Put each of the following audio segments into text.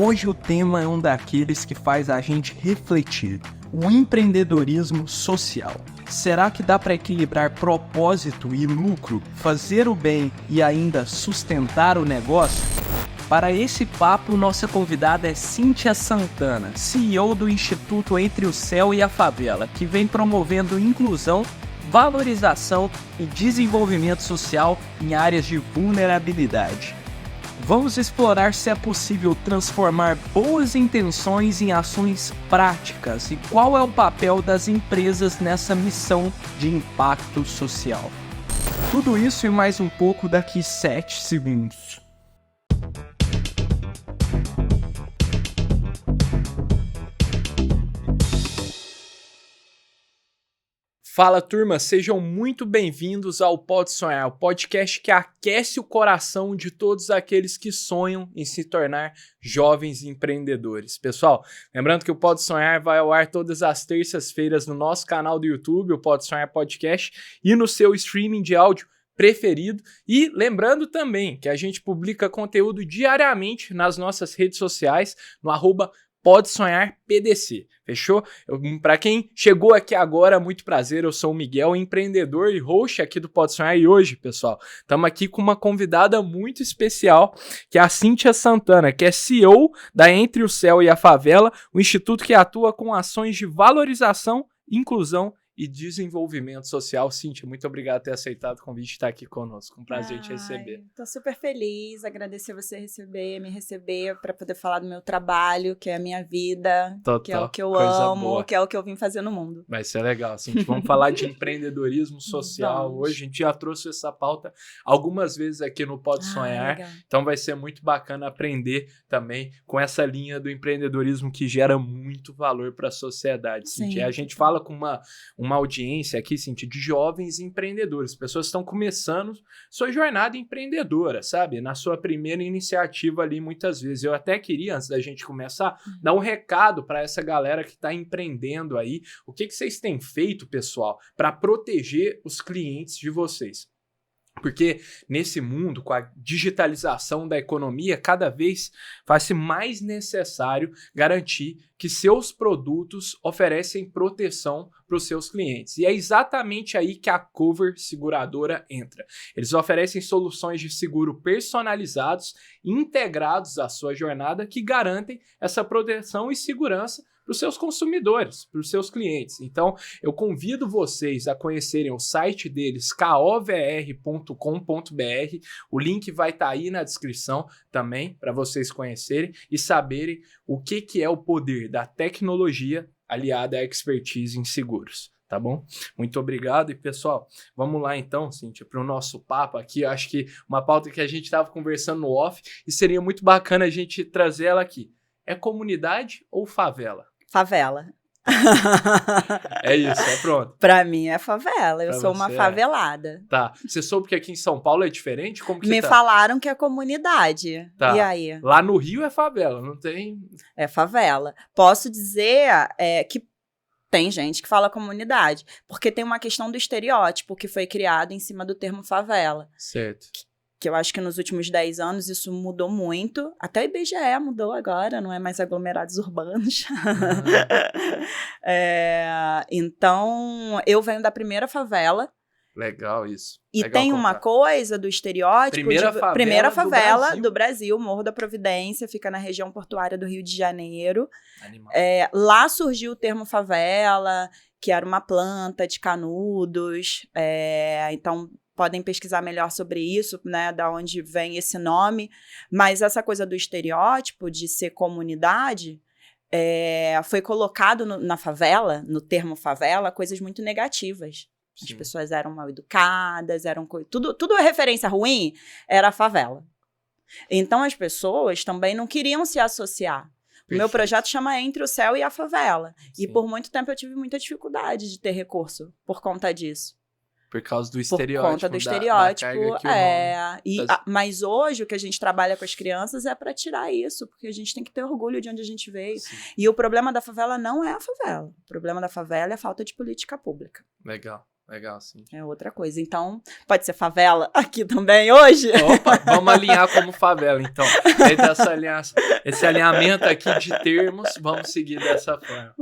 Hoje o tema é um daqueles que faz a gente refletir: o empreendedorismo social. Será que dá para equilibrar propósito e lucro, fazer o bem e ainda sustentar o negócio? Para esse papo, nossa convidada é Cíntia Santana, CEO do Instituto Entre o Céu e a Favela, que vem promovendo inclusão, valorização e desenvolvimento social em áreas de vulnerabilidade. Vamos explorar se é possível transformar boas intenções em ações práticas e qual é o papel das empresas nessa missão de impacto social. Tudo isso e mais um pouco daqui 7 segundos. Fala, turma, sejam muito bem-vindos ao Pode Sonhar, o podcast que aquece o coração de todos aqueles que sonham em se tornar jovens empreendedores. Pessoal, lembrando que o Pode Sonhar vai ao ar todas as terças-feiras no nosso canal do YouTube, o Pode Sonhar Podcast, e no seu streaming de áudio preferido. E lembrando também que a gente publica conteúdo diariamente nas nossas redes sociais, no Pode Sonhar PDC, fechou? Para quem chegou aqui agora, muito prazer, eu sou o Miguel, empreendedor e host aqui do Pode Sonhar, e hoje, pessoal, estamos aqui com uma convidada muito especial, que é a Cíntia Santana, que é CEO da Entre o Céu e a Favela, o instituto que atua com ações de valorização, inclusão e desenvolvimento social. Cíntia, muito obrigado por ter aceitado o convite de estar aqui conosco. Um prazer te receber. Estou super feliz, agradecer você me receber para poder falar do meu trabalho, que é a minha vida, Total, que é o que eu amo, boa. Que é o que eu vim fazer no mundo. Vai ser legal, Cíntia. Vamos falar de empreendedorismo social. Vamos. Hoje a gente já trouxe essa pauta algumas vezes aqui no Pode Sonhar, legal. Então vai ser muito bacana aprender também com essa linha do empreendedorismo que gera muito valor para a sociedade, Cíntia. A gente fala com uma audiência aqui, Cíntia, de jovens empreendedores, pessoas que estão começando sua jornada empreendedora, sabe? Na sua primeira iniciativa ali, muitas vezes. Eu até queria, antes da gente começar, dar um recado para essa galera que está empreendendo aí. O que vocês têm feito, pessoal, para proteger os clientes de vocês? Porque nesse mundo, com a digitalização da economia, cada vez faz-se mais necessário garantir que seus produtos oferecem proteção para os seus clientes. E é exatamente aí que a Cover Seguradora entra. Eles oferecem soluções de seguro personalizados, integrados à sua jornada, que garantem essa proteção e segurança para os seus consumidores, para os seus clientes. Então, eu convido vocês a conhecerem o site deles, kovr.com.br. O link vai estar aí na descrição também, para vocês conhecerem e saberem o que é o poder da tecnologia aliada à expertise em seguros. Tá bom? Muito obrigado. E, pessoal, vamos lá então, Cíntia, para o nosso papo aqui. Eu acho que uma pauta que a gente estava conversando no off e seria muito bacana a gente trazer ela aqui. É comunidade ou favela? Favela. É isso, pronto. Pra mim é favela, eu pra sou uma favelada. Tá, você soube que aqui em São Paulo é diferente? Como que Me falaram que é comunidade. Tá. E aí? Lá no Rio é favela, não tem... É favela. Posso dizer que tem gente que fala comunidade, porque tem uma questão do estereótipo que foi criado em cima do termo favela. Certo. Que eu acho que nos últimos 10 anos isso mudou muito. Até o IBGE mudou agora, não é mais aglomerados urbanos. Então, eu venho da primeira favela. Legal isso. E legal tem uma coisa do estereótipo. Primeira favela do Brasil, Morro da Providência, fica na região portuária do Rio de Janeiro. Animal. Lá surgiu o termo favela, que era uma planta de canudos. Então, podem pesquisar melhor sobre isso, né, da onde vem esse nome, mas essa coisa do estereótipo de ser comunidade foi colocado na favela, no termo favela, coisas muito negativas. Sim. As pessoas eram mal educadas, tudo é referência ruim, era a favela. Então as pessoas também não queriam se associar. Perfeito. O meu projeto chama Entre o Céu e a Favela. Sim. E por muito tempo eu tive muita dificuldade de ter recurso por conta disso. Por causa do estereótipo. Por conta do estereótipo, mas hoje o que a gente trabalha com as crianças é para tirar isso, porque a gente tem que ter orgulho de onde a gente veio. Sim. E o problema da favela não é a favela. O problema da favela é a falta de política pública. Legal. Legal, sim. É outra coisa. Então, pode ser favela aqui também hoje? Opa, vamos alinhar como favela, então. Esse alinhamento aqui de termos, vamos seguir dessa forma.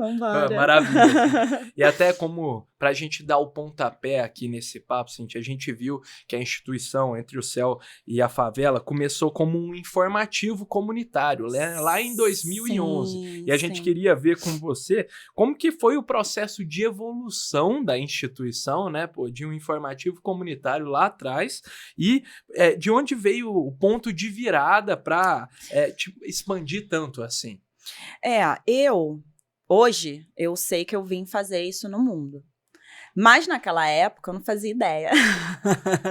Maravilha. Assim. E até como, pra gente dar o pontapé aqui nesse papo, Cíntia, a gente viu que a instituição Entre o Céu e a Favela começou como um informativo comunitário, né? Lá em 2011. Sim, e a gente queria ver com você como que foi o processo de evolução da instituição, né, de um informativo comunitário lá atrás e de onde veio o ponto de virada para expandir tanto assim. Hoje, eu sei que eu vim fazer isso no mundo. Mas naquela época eu não fazia ideia.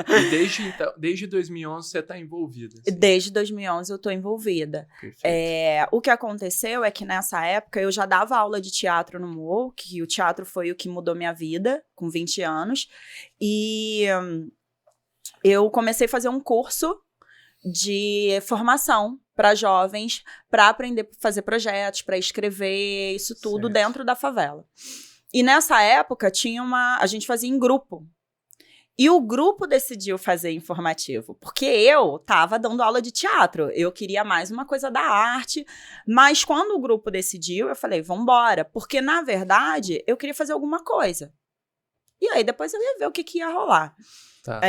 E desde 2011 você está envolvida? Assim. Desde 2011 eu estou envolvida. O que aconteceu é que nessa época eu já dava aula de teatro no MOL, que o teatro foi o que mudou minha vida, com 20 anos. E eu comecei a fazer um curso de formação para jovens, para aprender a fazer projetos, para escrever, isso tudo dentro da favela. E nessa época a gente fazia em grupo. E o grupo decidiu fazer informativo, porque eu estava dando aula de teatro, eu queria mais uma coisa da arte, mas quando o grupo decidiu, eu falei, vambora, porque na verdade eu queria fazer alguma coisa. E aí depois eu ia ver o que ia rolar. Tá.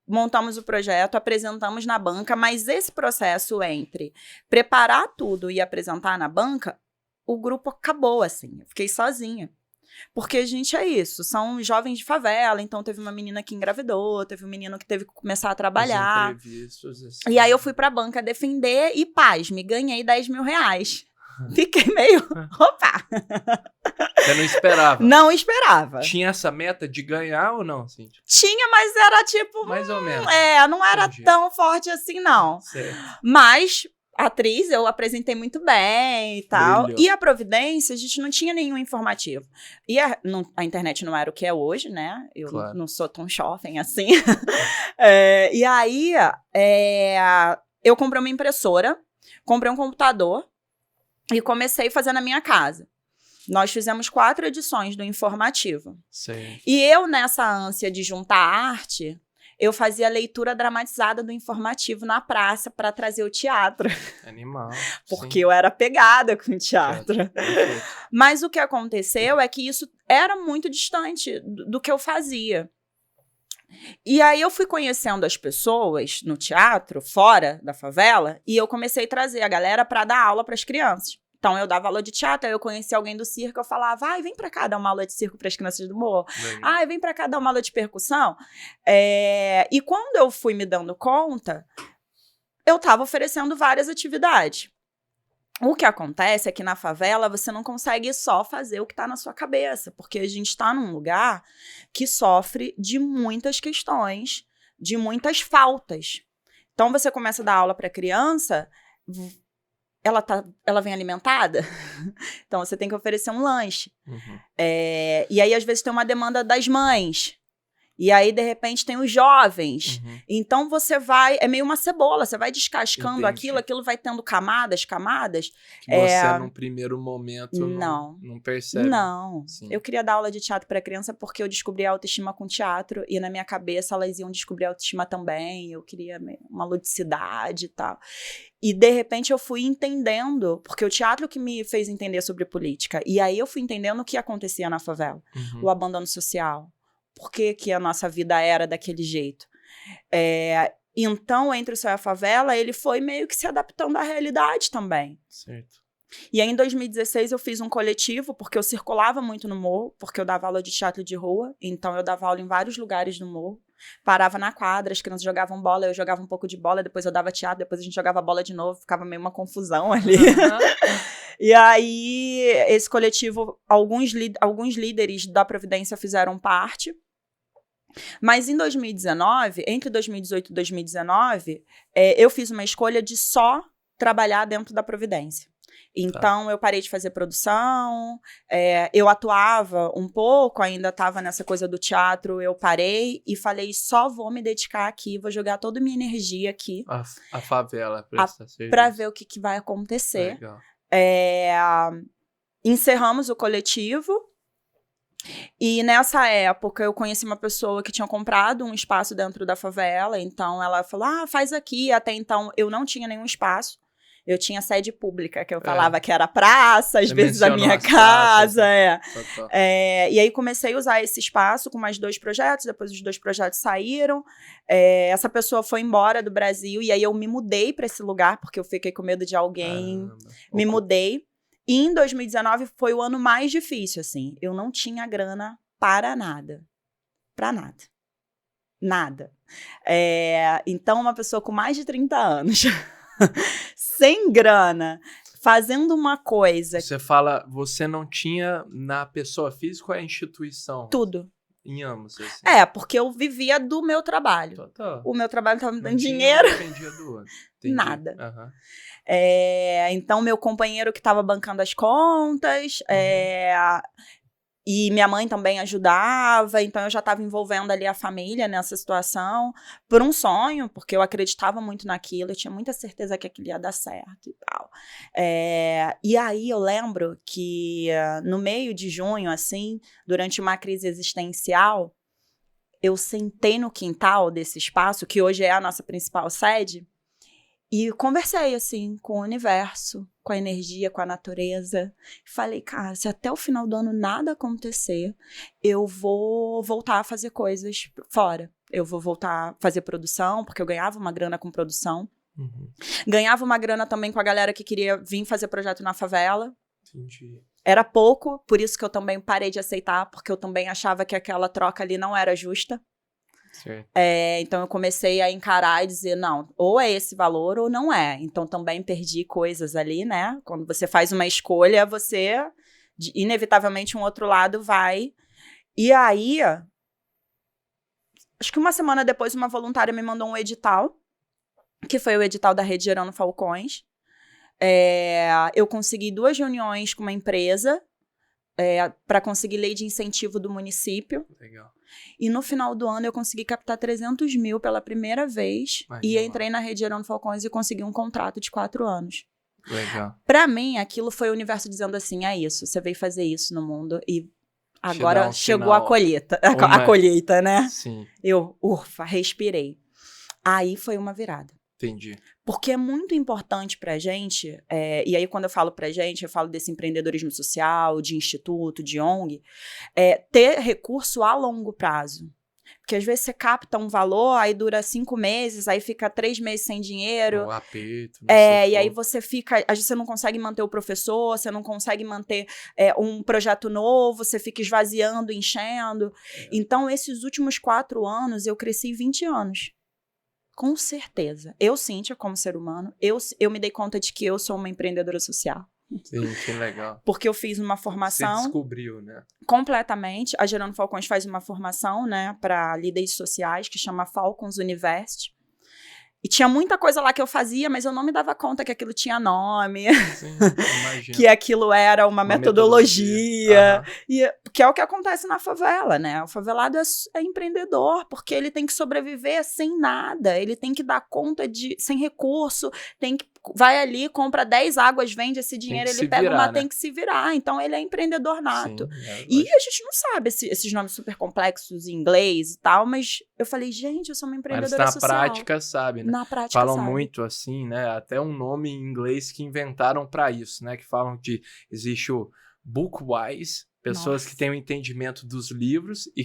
Montamos o projeto, apresentamos na banca, mas esse processo entre preparar tudo e apresentar na banca, o grupo acabou, assim, eu fiquei sozinha. Porque a gente é isso, são jovens de favela, então teve uma menina que engravidou, teve um menino que teve que começar a trabalhar. Assim. E aí eu fui pra banca defender e, me ganhei 10 mil reais. Fiquei meio, opa! Você não esperava? Não esperava. Tinha essa meta de ganhar ou não, Cíntia? Tinha, mas era tipo... Mais ou menos. Não era tão forte assim, não. Certo. Mas... atriz, eu apresentei muito bem e tal. Brilhou. E a Providência, a gente não tinha nenhum informativo. E a internet não era o que é hoje, né? Eu não sou tão jovem assim. E aí, eu comprei uma impressora, comprei um computador e comecei a fazer na minha casa. Nós fizemos 4 edições do informativo. Sim. E eu, nessa ânsia de juntar arte... eu fazia leitura dramatizada do informativo na praça para trazer o teatro. Animal. Porque eu era pegada com o teatro. Mas o que aconteceu é que isso era muito distante do que eu fazia. E aí eu fui conhecendo as pessoas no teatro, fora da favela, e eu comecei a trazer a galera para dar aula para as crianças. Então, eu dava aula de teatro, aí eu conheci alguém do circo, eu falava, vem pra cá dar uma aula de circo para as crianças do morro. Vem pra cá dar uma aula de percussão. E quando eu fui me dando conta, eu tava oferecendo várias atividades. O que acontece é que na favela você não consegue só fazer o que tá na sua cabeça, porque a gente tá num lugar que sofre de muitas questões, de muitas faltas. Então, você começa a dar aula pra criança... ela vem alimentada, então você tem que oferecer um lanche. Uhum. E aí, às vezes, tem uma demanda das mães. E aí, de repente, tem os jovens. Uhum. Então, é meio uma cebola, você vai descascando aquilo vai tendo camadas. Que você, num primeiro momento, não percebe. Não. Sim. Eu queria dar aula de teatro para criança porque eu descobri a autoestima com teatro e na minha cabeça elas iam descobrir a autoestima também. Eu queria uma ludicidade e tal. E, de repente, eu fui entendendo, porque o teatro que me fez entender sobre política. E aí eu fui entendendo o que acontecia na favela. Uhum. O abandono social. Por que a nossa vida era daquele jeito? Então, Entre o Céu e a Favela, ele foi meio que se adaptando à realidade também. Certo. E aí, em 2016, eu fiz um coletivo, porque eu circulava muito no morro, porque eu dava aula de teatro de rua, então eu dava aula em vários lugares no morro. Parava na quadra, as crianças jogavam bola, eu jogava um pouco de bola, depois eu dava teatro, depois a gente jogava bola de novo, ficava meio uma confusão ali. E aí, esse coletivo, alguns líderes da Providência fizeram parte. Mas em 2019, entre 2018 e 2019, eu fiz uma escolha de só trabalhar dentro da Providência. Então, eu parei de fazer produção, eu atuava um pouco, ainda estava nessa coisa do teatro, eu parei e falei, só vou me dedicar aqui, vou jogar toda a minha energia aqui. A favela, para ver o que vai acontecer. Legal. Encerramos o coletivo, E nessa época eu conheci uma pessoa que tinha comprado um espaço dentro da favela, então ela falou, faz aqui. Até então eu não tinha nenhum espaço. Eu tinha sede pública, que eu falava que era praça, às vezes a minha casa. E aí comecei a usar esse espaço com mais 2 projetos, depois os 2 projetos saíram. Essa pessoa foi embora do Brasil, e aí eu me mudei para esse lugar, porque eu fiquei com medo de alguém. Me mudei. E em 2019 foi o ano mais difícil, assim. Eu não tinha grana para nada. Para nada. Nada. Então, uma pessoa com mais de 30 anos, sem grana, fazendo uma coisa... Você fala, você não tinha na pessoa física ou a instituição? Tudo. Em ambos, assim. Porque eu vivia do meu trabalho. Total. O meu trabalho estava me dando dinheiro. Não dependia do outro. Nada. Então, meu companheiro que estava bancando as contas, e minha mãe também ajudava, então eu já estava envolvendo ali a família nessa situação, por um sonho, porque eu acreditava muito naquilo, eu tinha muita certeza que aquilo ia dar certo e tal. E aí eu lembro que no meio de junho, assim, durante uma crise existencial, eu sentei no quintal desse espaço, que hoje é a nossa principal sede, e conversei, assim, com o universo, com a energia, com a natureza. Falei, cara, se até o final do ano nada acontecer, eu vou voltar a fazer coisas fora. Eu vou voltar a fazer produção, porque eu ganhava uma grana com produção. Ganhava uma grana também com a galera que queria vir fazer projeto na favela. Entendi. Era pouco, por isso que eu também parei de aceitar, porque eu também achava que aquela troca ali não era justa. Então eu comecei a encarar e dizer, não, ou é esse valor ou não é. Então também perdi coisas ali, né? Quando você faz uma escolha, você, inevitavelmente, um outro lado vai. E aí, acho que uma semana depois, uma voluntária me mandou um edital, que foi o edital da Rede Gerando Falcões. Eu consegui 2 reuniões com uma empresa para conseguir lei de incentivo do município. Legal. E no final do ano eu consegui captar 300 mil pela primeira vez. E entrei na Rede Gerando Falcões e consegui um contrato de 4 anos. Legal. Pra mim, aquilo foi o universo dizendo assim, é isso, você veio fazer isso no mundo e agora chegou a colheita. A colheita, né? Sim. Eu, ufa, respirei. Aí foi uma virada. Entendi. Porque é muito importante pra gente, e aí quando eu falo pra gente, eu falo desse empreendedorismo social, de instituto, de ONG, ter recurso a longo prazo. Porque às vezes você capta um valor, aí dura 5 meses, aí fica 3 meses sem dinheiro. O aperto. E aí você fica, às vezes você não consegue manter o professor, você não consegue manter um projeto novo, você fica esvaziando, enchendo. Então, esses últimos 4 anos, eu cresci 20 anos. Com certeza. Eu, Cíntia, como ser humano, eu me dei conta de que eu sou uma empreendedora social. Sim, que legal. Porque eu fiz uma formação... Você descobriu, né? Completamente. A Gerando Falcões faz uma formação, né, para líderes sociais, que chama Falcons University. E tinha muita coisa lá que eu fazia, mas eu não me dava conta que aquilo tinha nome. Sim, imagino. Que aquilo era uma metodologia. E, que é o que acontece na favela, né? O favelado é empreendedor, porque ele tem que sobreviver sem nada. Ele tem que dar conta sem recurso, vai ali, compra 10 águas, vende esse dinheiro, ele pega tem que se virar. Então, ele é empreendedor nato. Sim, e a gente não sabe esses nomes super complexos em inglês e tal, mas eu falei, gente, eu sou uma empreendedora social. Mas na prática sabe, né? Na prática falam muito assim, né? Até um nome em inglês que inventaram para isso, né? Que falam existe o Bookwise, pessoas que têm o entendimento dos livros e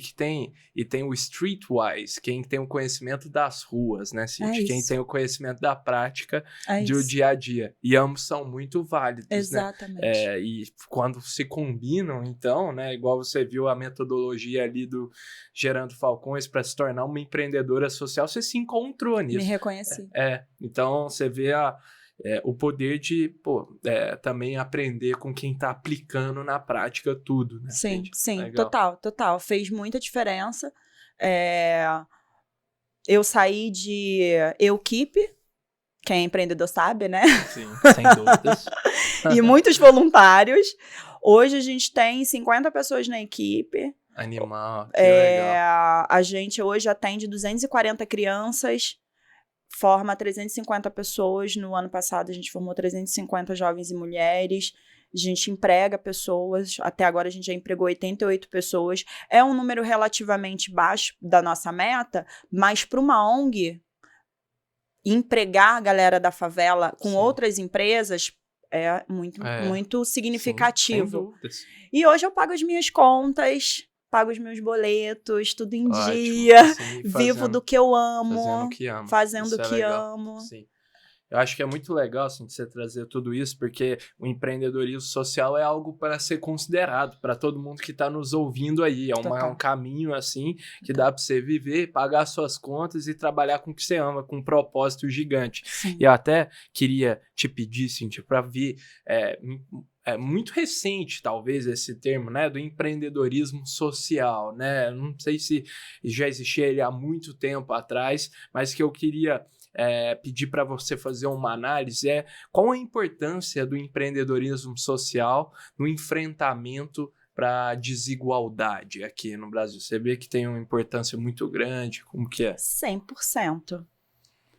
tem o Streetwise, quem tem o conhecimento das ruas, né, Cíntia? Quem tem o conhecimento da prática do dia a dia. E ambos são muito válidos, exatamente, né? E quando se combinam, então, né, igual você viu a metodologia ali do Gerando Falcões para se tornar uma empreendedora social, você se encontrou nisso. Me reconheci. Então, você vê o poder de também aprender com quem está aplicando na prática tudo, né? Sim, gente? sim, Legal. total. Fez muita diferença. Eu saí de Equipe, quem é empreendedor sabe, né? Sim, sem dúvidas. E muitos voluntários. Hoje a gente tem 50 pessoas na equipe. Animal, que legal. A gente hoje atende 240 crianças, forma 350 pessoas. No ano passado, a gente formou 350 jovens e mulheres. A gente emprega pessoas, até agora a gente já empregou 88 pessoas. É um número relativamente baixo da nossa meta, mas para uma ONG, empregar a galera da favela com outras empresas é muito significativo. Sim, sem dúvidas. E hoje eu pago as minhas contas, pago os meus boletos, tudo em dia, sim, vivo do que eu amo, fazendo o que amo. Sim. Eu acho que é muito legal assim, você trazer tudo isso, porque o empreendedorismo social é algo para ser considerado para todo mundo que está nos ouvindo aí. É um caminho assim que dá para você viver, pagar suas contas e trabalhar com o que você ama, com um propósito gigante. Sim. E eu até queria te pedir, Cíntia, para ver... É muito recente, talvez, esse termo, né, do empreendedorismo social, né? Não sei se já existia ele há muito tempo atrás, mas que eu queria pedir para você fazer uma análise qual a importância do empreendedorismo social no enfrentamento para a desigualdade aqui no Brasil. Você vê que tem uma importância muito grande, como que é? 100%.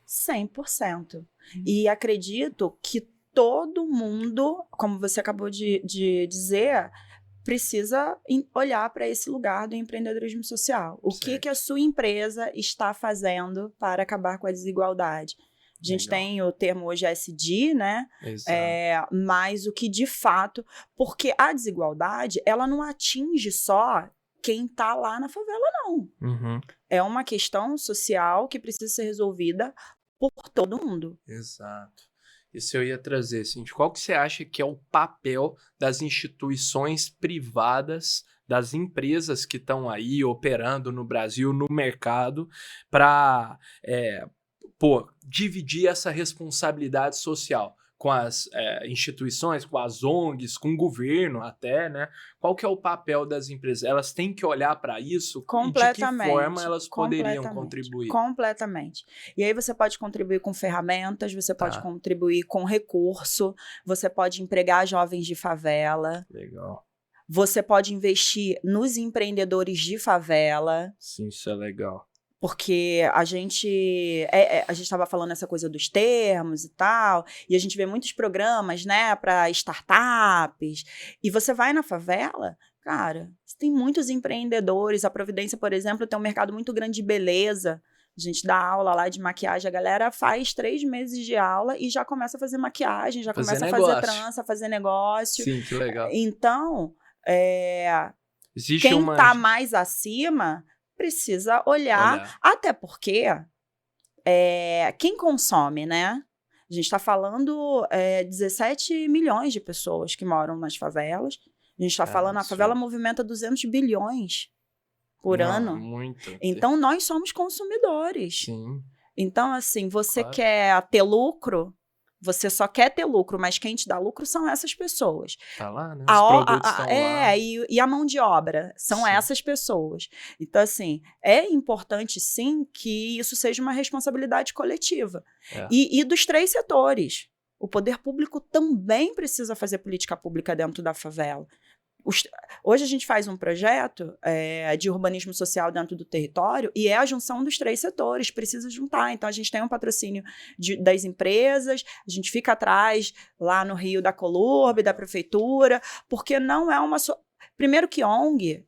100%. E acredito que todo mundo, como você acabou de dizer, precisa olhar para esse lugar do empreendedorismo social. O que a sua empresa está fazendo para acabar com a desigualdade? A gente tem o termo hoje ESG, né? Mas o que de fato... Porque a desigualdade, ela não atinge só quem está lá na favela, não. Uhum. É uma questão social que precisa ser resolvida por todo mundo. Exato. Isso eu ia trazer, assim, qual que você acha que é o papel das instituições privadas, das empresas que estão aí operando no Brasil, no mercado, para dividir essa responsabilidade social com as instituições, com as ONGs, com o governo até, né? Qual que é o papel das empresas? Elas têm que olhar para isso? Completamente. E de que forma elas poderiam contribuir? Completamente. E aí você pode contribuir com ferramentas, você pode contribuir com recurso, você pode empregar jovens de favela. Legal. Você pode investir nos empreendedores de favela. Sim, isso é legal. Porque a gente estava falando essa coisa dos termos e tal, e a gente vê muitos programas, né, para startups, e você vai na favela, cara, tem muitos empreendedores. A Providência, por exemplo, tem um mercado muito grande de beleza. A gente dá aula lá de maquiagem, a galera faz 3 meses de aula e já começa a fazer maquiagem, já começa a fazer trança, fazer negócio. Sim, que legal. Então, quem tá mais acima precisa olhar, até porque quem consome, né? A gente está falando 17 milhões de pessoas que moram nas favelas. A gente está falando, a favela movimenta 200 bilhões por ano. Muito. Então, nós somos consumidores. Sim. Então, assim, você quer ter lucro, você só quer ter lucro, mas quem te dá lucro são essas pessoas. Tá lá, né? Os produtos estão lá. E a mão de obra são essas pessoas. Então, assim, é importante, sim, que isso seja uma responsabilidade coletiva. E dos 3 setores. O poder público também precisa fazer política pública dentro da favela. Hoje a gente faz um projeto de urbanismo social dentro do território e é a junção dos 3 setores, precisa juntar. Então a gente tem um patrocínio das empresas, a gente fica atrás lá no Rio da Colurbe, da prefeitura, porque não é primeiro que ONG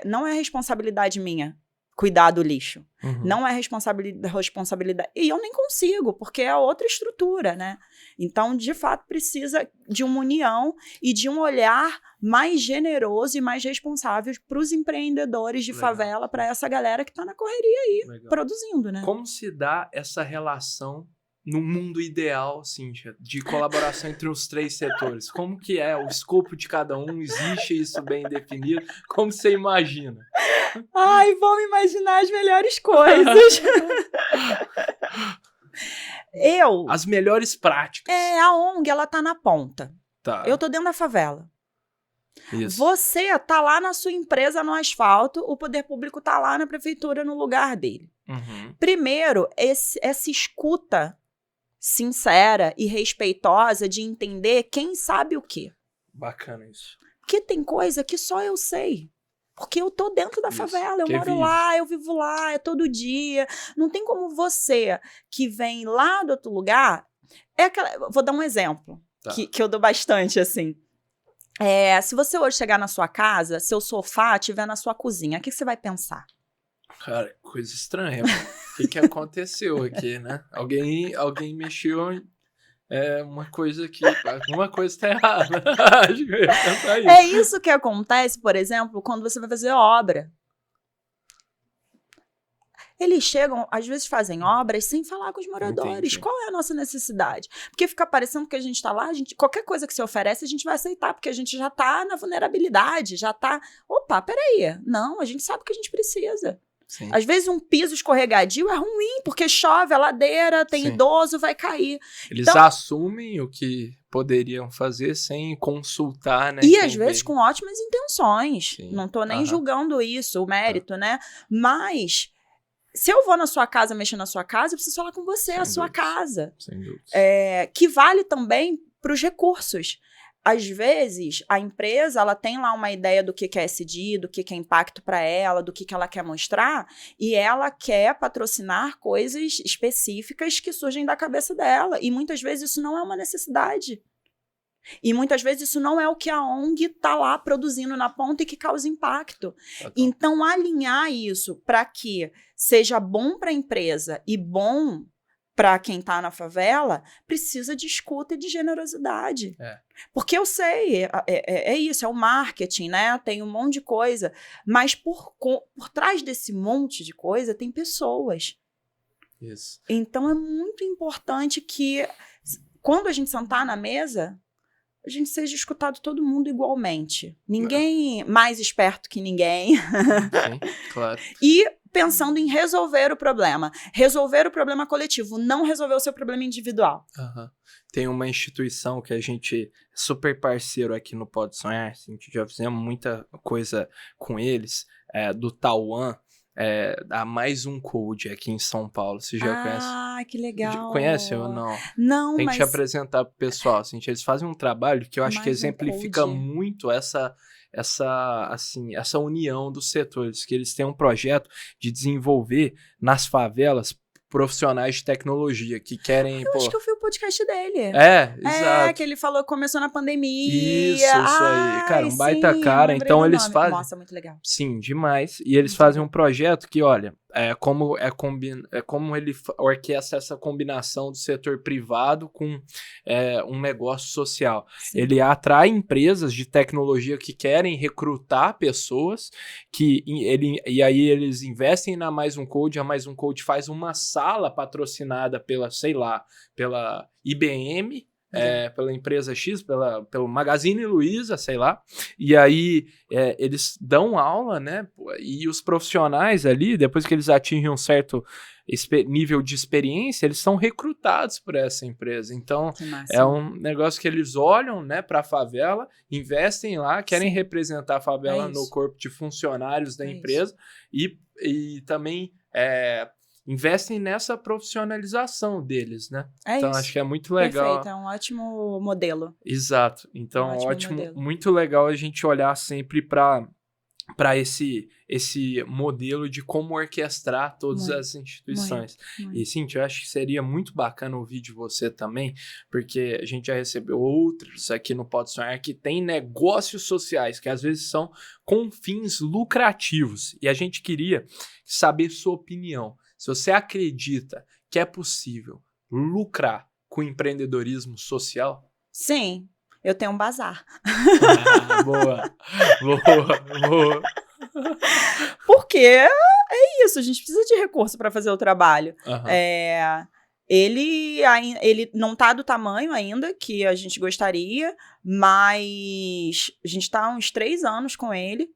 não é responsabilidade minha cuidar do lixo. Uhum. Não é responsabilidade. E eu nem consigo, porque é outra estrutura, né? Então, de fato, precisa de uma união e de um olhar mais generoso e mais responsável para os empreendedores de favela, para essa galera que está na correria aí, produzindo, né? Como se dá essa relação no mundo ideal, Cíntia, de colaboração entre os 3 setores? Como que é o escopo de cada um? Existe isso bem definido? Como você imagina? Ai, vamos imaginar as melhores coisas. As melhores práticas. A ONG, ela tá na ponta. Tá. Eu tô dentro da favela. Isso. Você tá lá na sua empresa no asfalto, o poder público tá lá na prefeitura no lugar dele. Uhum. Primeiro, essa escuta sincera e respeitosa de entender quem sabe o quê. Bacana isso. Porque tem coisa que só eu sei. Porque eu tô dentro da favela, eu moro lá, eu vivo lá, é todo dia. Não tem como você, que vem lá do outro lugar... Vou dar um exemplo, que eu dou bastante, assim. Se você hoje chegar na sua casa, seu sofá estiver na sua cozinha, o que você vai pensar? Cara, coisa estranha. O que aconteceu aqui, né? Alguém mexeu uma coisa que... Alguma coisa tá errada. Acho que eu ia pensar isso. É isso que acontece, por exemplo, quando você vai fazer obra. Eles chegam, às vezes fazem obras sem falar com os moradores. Entendi. Qual é a nossa necessidade? Porque fica parecendo que a gente está lá, qualquer coisa que se oferece, a gente vai aceitar, porque a gente já está na vulnerabilidade, já está... Opa, peraí. Não, a gente sabe o que a gente precisa. Sim. Às vezes um piso escorregadio é ruim, porque chove, a ladeira, tem idoso, vai cair. Eles assumem o que poderiam fazer sem consultar, né? E às vezes com ótimas intenções. Sim. Não tô nem julgando isso, o mérito, né? Mas... se eu vou na sua casa, mexer na sua casa, eu preciso falar com você, a sua casa. Sem dúvida. Que vale também para os recursos. Às vezes, a empresa ela tem lá uma ideia do que é SD, do que é impacto para ela, do que ela quer mostrar, e ela quer patrocinar coisas específicas que surgem da cabeça dela. E muitas vezes isso não é uma necessidade. E muitas vezes isso não é o que a ONG está lá produzindo na ponta e que causa impacto. Então, alinhar isso para que seja bom para a empresa e bom para quem está na favela, precisa de escuta e de generosidade. Porque eu sei, é isso, é o marketing, né? Tem um monte de coisa, mas por trás desse monte de coisa tem pessoas. Isso. Então, é muito importante que, quando a gente sentar na mesa, a gente seja escutado todo mundo igualmente. Ninguém mais esperto que ninguém. Sim, claro. E pensando em resolver o problema coletivo, não resolver o seu problema individual. Tem uma instituição que a gente é super parceiro aqui no Pode Sonhar, a gente já fizemos muita coisa com eles, do Tauan, a Mais Um Code aqui em São Paulo. Você já conhece? Ah, que legal. Conhece ou não? Não, Tem que mas... te apresentar pro pessoal. Assim, eles fazem um trabalho que eu acho que exemplifica muito essa união dos setores, que eles têm um projeto de desenvolver nas favelas profissionais de tecnologia que querem... Eu acho que eu vi o podcast dele. Exato. Que ele falou que começou na pandemia. Isso aí. Cara, um baita cara. Então eles fazem... Nossa, muito legal. Sim, demais. E eles fazem um projeto que, olha, como ele orquestra essa combinação do setor privado com um negócio social. Sim. Ele atrai empresas de tecnologia que querem recrutar pessoas, e aí eles investem na Mais Um Code, a Mais Um Code faz uma sala patrocinada pela IBM, pela empresa X, pelo Magazine Luiza, sei lá, e aí eles dão aula, né, e os profissionais ali, depois que eles atingem um certo nível de experiência, eles são recrutados por essa empresa. Então, é um negócio que eles olham, né, para a favela, investem lá, querem representar a favela no corpo de funcionários da empresa e também investem nessa profissionalização deles, né? Então, acho que é muito legal. Perfeito, é um ótimo modelo. Exato. Então, muito legal a gente olhar sempre para esse modelo de como orquestrar todas as instituições. E, Cíntia, eu acho que seria muito bacana ouvir de você também, porque a gente já recebeu outros aqui no Pode Sonhar que tem negócios sociais, que às vezes são com fins lucrativos. E a gente queria saber sua opinião. Se você acredita que é possível lucrar com empreendedorismo social? Sim, eu tenho um bazar. Boa. Porque é isso, a gente precisa de recurso para fazer o trabalho. Ele não está do tamanho ainda que a gente gostaria, mas a gente está há uns 3 anos com ele.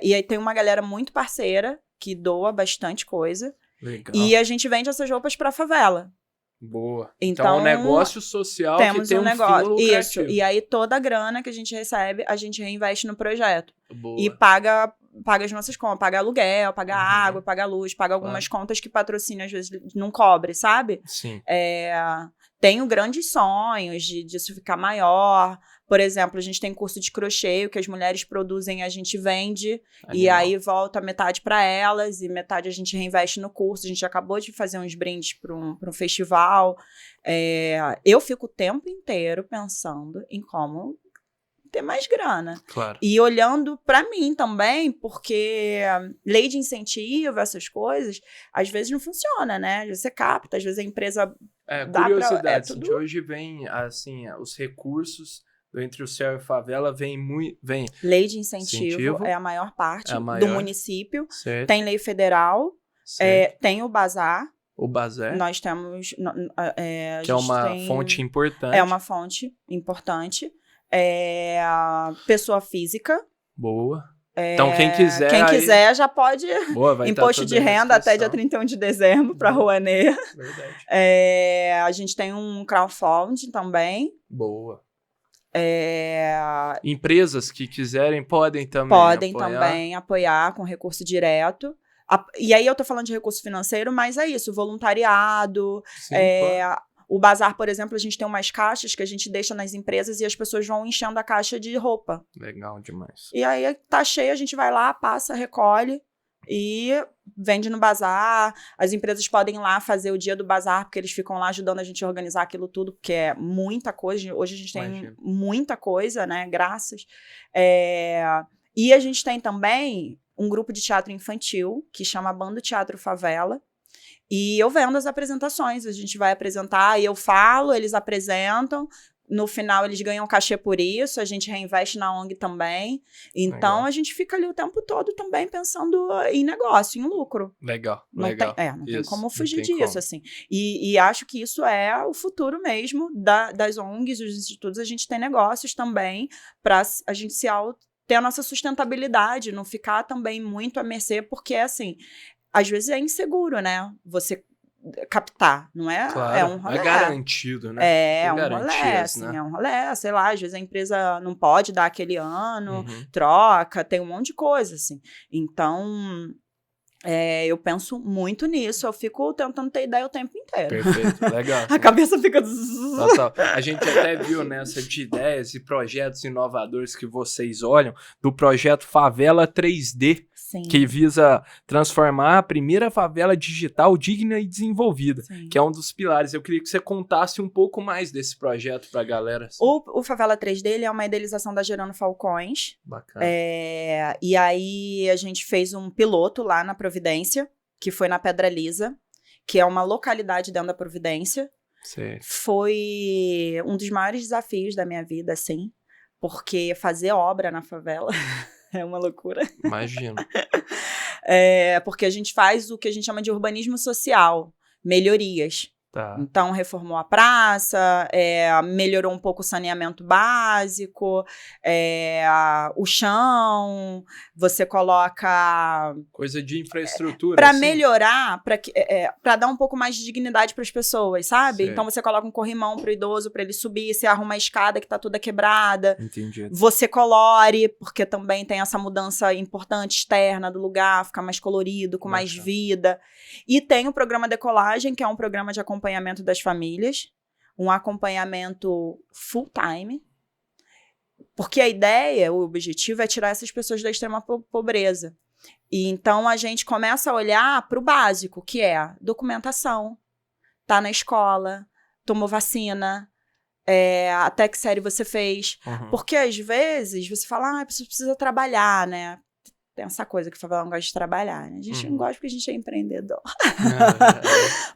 E aí tem uma galera muito parceira que doa bastante coisa. Legal. E a gente vende essas roupas pra favela. Boa. Então é um negócio social que tem um fim lucrativo. Isso. E aí toda a grana que a gente recebe, a gente reinveste no projeto. Boa. E paga as nossas contas. Paga aluguel, paga água, paga luz, paga algumas contas que patrocínio às vezes não cobre, sabe? Sim. Tenho grandes sonhos disso ficar maior. Por exemplo, a gente tem curso de crochê, o que as mulheres produzem a gente vende. Animal. E aí volta metade para elas e metade a gente reinveste no curso. A gente acabou de fazer uns brindes para um festival. Eu fico o tempo inteiro pensando em como ter mais grana. Claro. E olhando para mim também, porque lei de incentivo, essas coisas, às vezes não funciona, né? Às vezes você capta, às vezes a empresa dá curiosidade, pra... tudo... hoje vem, assim, os recursos entre o céu e a favela vem... Lei de incentivo é a maior parte do município. Certo. Tem lei federal, tem o Bazar. O Bazar. Nós temos... que é uma fonte importante. É uma fonte importante. Pessoa física. Boa. Então, quem quiser já pode. Boa, vai imposto de renda até dia 31 de dezembro para Rouanet. Verdade. A gente tem um crowdfunding também. Boa. Empresas que quiserem podem também apoiar com recurso direto. E aí eu tô falando de recurso financeiro, mas é isso, voluntariado. Sim, o Bazar, por exemplo, a gente tem umas caixas que a gente deixa nas empresas e as pessoas vão enchendo a caixa de roupa. Legal demais. E aí tá cheio, a gente vai lá, passa, recolhe e vende no Bazar. As empresas podem ir lá fazer o dia do Bazar, porque eles ficam lá ajudando a gente a organizar aquilo tudo, porque é muita coisa. Hoje a gente tem muita coisa, né? Graças. E a gente tem também um grupo de teatro infantil, que chama Bando Teatro Favela. E eu vendo as apresentações, a gente vai apresentar, e eu falo, eles apresentam, no final eles ganham cachê por isso, a gente reinveste na ONG também. Então, a gente fica ali o tempo todo também pensando em negócio, em lucro. Legal. Não tem como fugir disso, assim. E acho que isso é o futuro mesmo das ONGs, dos institutos. A gente tem negócios também para a gente ter a nossa sustentabilidade, não ficar também muito à mercê, porque, assim, às vezes é inseguro, né? Você captar, não é? Claro, é um rolê. É garantido, né? É um rolê, assim, né? É um rolê, sei lá, às vezes a empresa não pode dar aquele ano, troca, tem um monte de coisa, assim. Então, eu penso muito nisso, eu fico tentando ter ideia o tempo inteiro. Perfeito, legal. A cabeça fica... Total. A gente até viu nessa de ideias e projetos inovadores que vocês olham, do projeto Favela 3D, Sim. que visa transformar a primeira favela digital digna e desenvolvida, Sim. que é um dos pilares. Eu queria que você contasse um pouco mais desse projeto para a galera. Assim. O Favela 3D ele é uma idealização da Gerando Falcões. Bacana. E aí a gente fez um piloto lá na Providência, que foi na Pedra Lisa, que é uma localidade dentro da Providência. Sim. Foi um dos maiores desafios da minha vida, assim, porque fazer obra na favela é uma loucura. Imagino. Porque a gente faz o que a gente chama de urbanismo social, melhorias. Tá. Então, reformou a praça, melhorou um pouco o saneamento básico, o chão, você coloca... Coisa de infraestrutura. Para assim. melhorar, para dar um pouco mais de dignidade para as pessoas, sabe? Sei. Então, você coloca um corrimão para o idoso, para ele subir, você arruma a escada que está toda quebrada. Entendi. Você colore, porque também tem essa mudança importante externa do lugar, fica mais colorido, com mais vida. E tem o programa Decolagem, que é um programa de acompanhamento das famílias, um acompanhamento full time, porque a ideia, o objetivo é tirar essas pessoas da extrema pobreza. E então a gente começa a olhar para o básico, que é documentação, tá na escola, tomou vacina, até que série você fez. Porque às vezes você fala, a pessoa precisa trabalhar, né? Tem essa coisa que o favela não gosta de trabalhar, né? A gente não gosta porque a gente é empreendedor.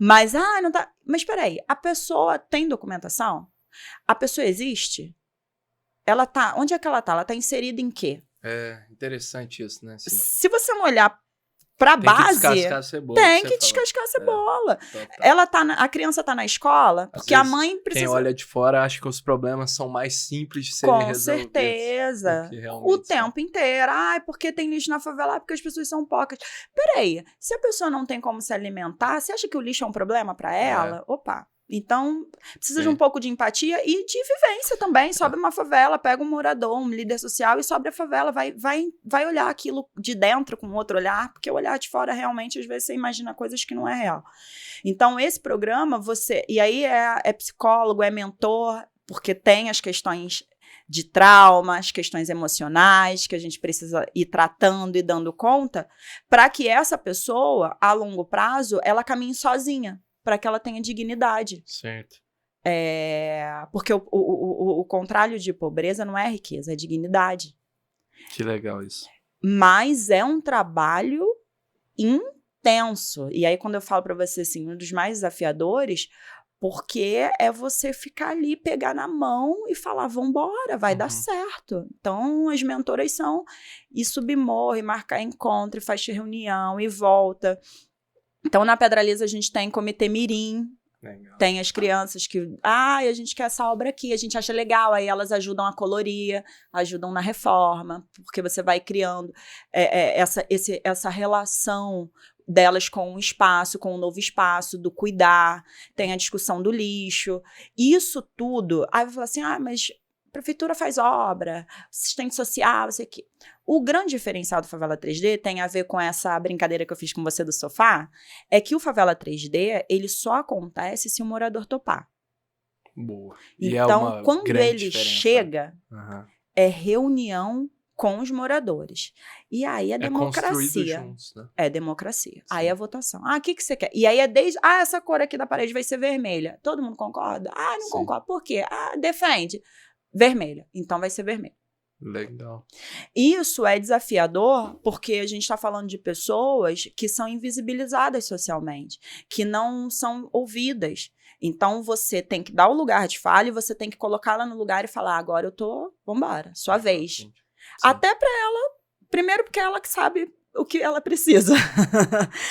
Mas, não tá... Mas peraí, a pessoa tem documentação? A pessoa existe? Ela tá... Onde é que ela tá? Ela tá inserida em quê? É interessante isso, né? Sim. Se você não olhar pra base... Tem que descascar a cebola. Tem que descascar a cebola. A criança tá na escola, porque a mãe precisa... Quem olha de fora acha que os problemas são mais simples de serem resolvidos. Com certeza. O tempo inteiro. Porque tem lixo na favela? Porque as pessoas são poucas. Peraí, se a pessoa não tem como se alimentar, você acha que o lixo é um problema pra ela? Opa. Então, precisa de um pouco de empatia e de vivência também. Sobe uma favela, pega um morador, um líder social e sobe a favela. Vai olhar aquilo de dentro com outro olhar, porque o olhar de fora realmente, às vezes, você imagina coisas que não é real. Então, esse programa, e aí é psicólogo, é mentor, porque tem as questões de trauma, as questões emocionais que a gente precisa ir tratando e dando conta, para que essa pessoa, a longo prazo, ela caminhe sozinha, para que ela tenha dignidade. Certo. Porque o contrário de pobreza não é riqueza, é dignidade. Que legal isso. Mas é um trabalho intenso. E aí, quando eu falo para você, assim, um dos mais desafiadores, porque é você ficar ali, pegar na mão e falar, vambora, vai dar certo. Então, as mentoras são ir subir morro, e marcar encontro, e faz reunião, e volta. Então, na Pedra Lisa, a gente tem comitê mirim. Legal. Tem as crianças que, a gente quer essa obra aqui, a gente acha legal, aí elas ajudam a colorir, ajudam na reforma, porque você vai criando essa relação delas com o espaço, com o novo espaço, do cuidar, tem a discussão do lixo, isso tudo, aí eu falo assim, mas a prefeitura faz obra, assistente social, sei que. O grande diferencial do Favela 3D tem a ver com essa brincadeira que eu fiz com você do sofá, é que o Favela 3D, ele só acontece se o morador topar. Boa. E então, quando ele chega, é reunião com os moradores. E aí é democracia. Juntos, né? É democracia. Sim. Aí é votação. O que você quer? E aí é desde... essa cor aqui da parede vai ser vermelha. Todo mundo concorda? Não concorda. Por quê? Defende. Vermelha. Então vai ser vermelha. Legal. Isso é desafiador porque a gente está falando de pessoas que são invisibilizadas socialmente, que não são ouvidas. Então, você tem que dar o lugar de fala e você tem que colocá-la no lugar e falar, agora vambora, sua vez. Sim. Até para ela, primeiro porque ela que sabe o que ela precisa.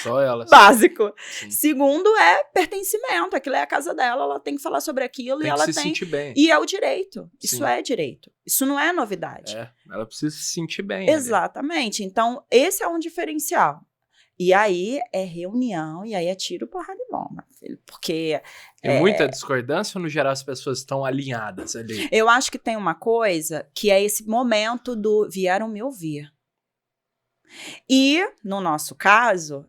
Só ela. Básico. Sim. Segundo é pertencimento, aquilo é a casa dela, ela tem que falar sobre aquilo e ela tem... sentir bem. E é o direito, isso é direito. Isso não é novidade. Ela precisa se sentir bem. Exatamente, então esse é um diferencial. E aí é reunião, e aí é tiro, porrada e bomba, porque... Tem muita discordância ou, no geral, as pessoas estão alinhadas ali? Eu acho que tem uma coisa que é esse momento do vieram me ouvir. E, no nosso caso,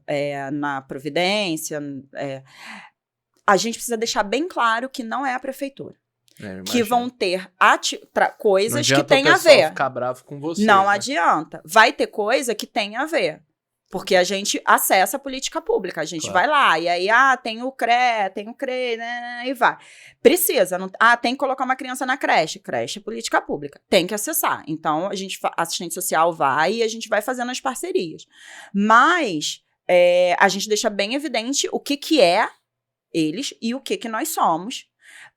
na Providência, a gente precisa deixar bem claro que não é a prefeitura. Que vão ter coisas que têm a ver. Não adianta ficar bravo com você. Não adianta. Vai ter coisa que tem a ver. Porque a gente acessa a política pública, a gente vai lá, e aí, tem o CRE, né, e vai. Precisa, tem que colocar uma criança na creche é política pública, tem que acessar. Então, assistente social vai e a gente vai fazendo as parcerias. Mas, a gente deixa bem evidente o que é eles e o que nós somos,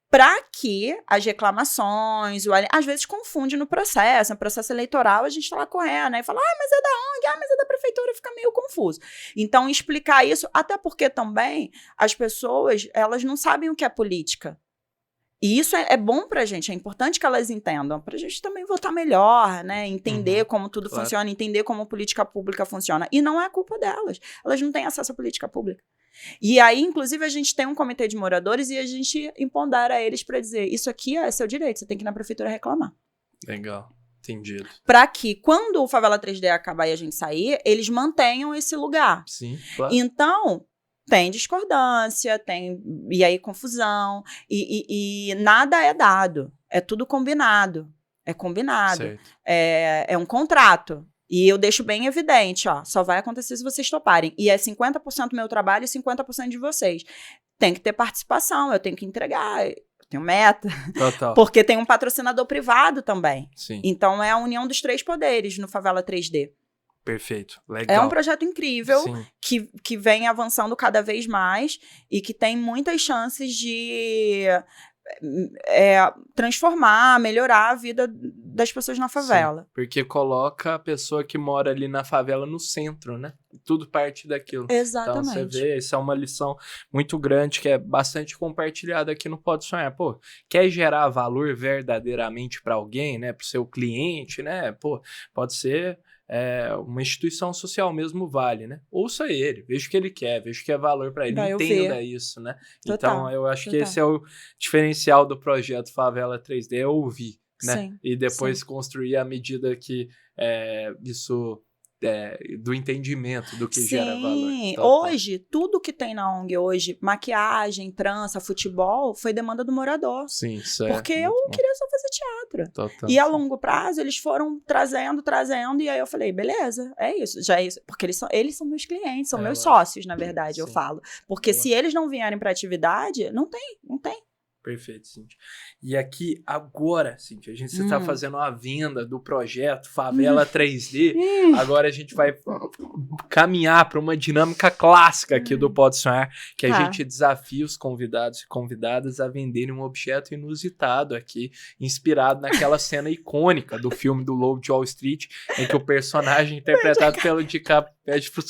para que as reclamações, às vezes confunde no processo eleitoral, a gente está lá correndo, e fala, mas é da ONG, mas é da prefeitura, fica meio confuso. Então, explicar isso, até porque também as pessoas, elas não sabem o que é política. E isso é bom pra gente, é importante que elas entendam, pra gente também votar melhor, né? Entender como tudo funciona, entender como a política pública funciona. E não é culpa delas, elas não têm acesso à política pública. E aí, inclusive, a gente tem um comitê de moradores e a gente empodera eles para dizer, isso aqui é seu direito, você tem que ir na prefeitura reclamar. Legal, entendido. Para que, quando o Favela 3D acabar e a gente sair, eles mantenham esse lugar. Sim, claro. Então, tem discordância, e aí confusão, e nada é dado, é tudo combinado. É combinado. Certo. É um contrato. E eu deixo bem evidente, só vai acontecer se vocês toparem. E é 50% do meu trabalho e 50% de vocês. Tem que ter participação, eu tenho que entregar, eu tenho meta. Total. Porque tem um patrocinador privado também. Sim. Então, é a união dos 3 poderes no Favela 3D. Perfeito, legal. É um projeto incrível, que vem avançando cada vez mais e que tem muitas chances de... transformar, melhorar a vida das pessoas na favela. Sim, porque coloca a pessoa que mora ali na favela no centro, né? Tudo parte daquilo. Exatamente. Então, você vê, isso é uma lição muito grande, que é bastante compartilhada aqui no Pode Sonhar. Quer gerar valor verdadeiramente para alguém, né? Para o seu cliente, né? Pode ser... uma instituição social mesmo vale, né? Ouça ele, veja o que ele quer, veja o que é valor para ele, entenda isso, né? Total, então, eu acho que esse é o diferencial do projeto Favela 3D, é ouvir, né? Sim, e depois construir à medida que isso... do entendimento do que gera valor. Hoje, tudo que tem na ONG hoje, maquiagem, trança, futebol, foi demanda do morador. Sim, certo. Porque eu queria só fazer teatro. Total, e a longo prazo, eles foram trazendo, e aí eu falei, beleza, é isso, já é isso. Porque eles são meus clientes, são meus sócios, na verdade, eu falo. Porque se eles não vierem pra atividade, não tem. Perfeito, Cíntia. E aqui, agora, Cíntia, você está fazendo a venda do projeto Favela 3D. Agora a gente vai caminhar para uma dinâmica clássica aqui do Pode Sonhar, que a gente desafia os convidados e convidadas a venderem um objeto inusitado aqui, inspirado naquela cena icônica do filme do Lobo de Wall Street, em que o personagem interpretado pelo DiCaprio pede para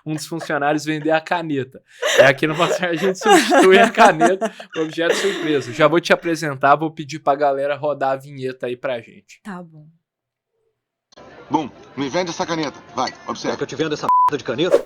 um dos funcionários vender a caneta. Aqui no Pode Sonhar a gente substitui a caneta por objeto surpresa. Já vou te apresentar, vou pedir pra galera rodar a vinheta aí pra gente. Tá bom. Bom, me vende essa caneta. Vai, observa. É que eu te vendo essa p*** de caneta?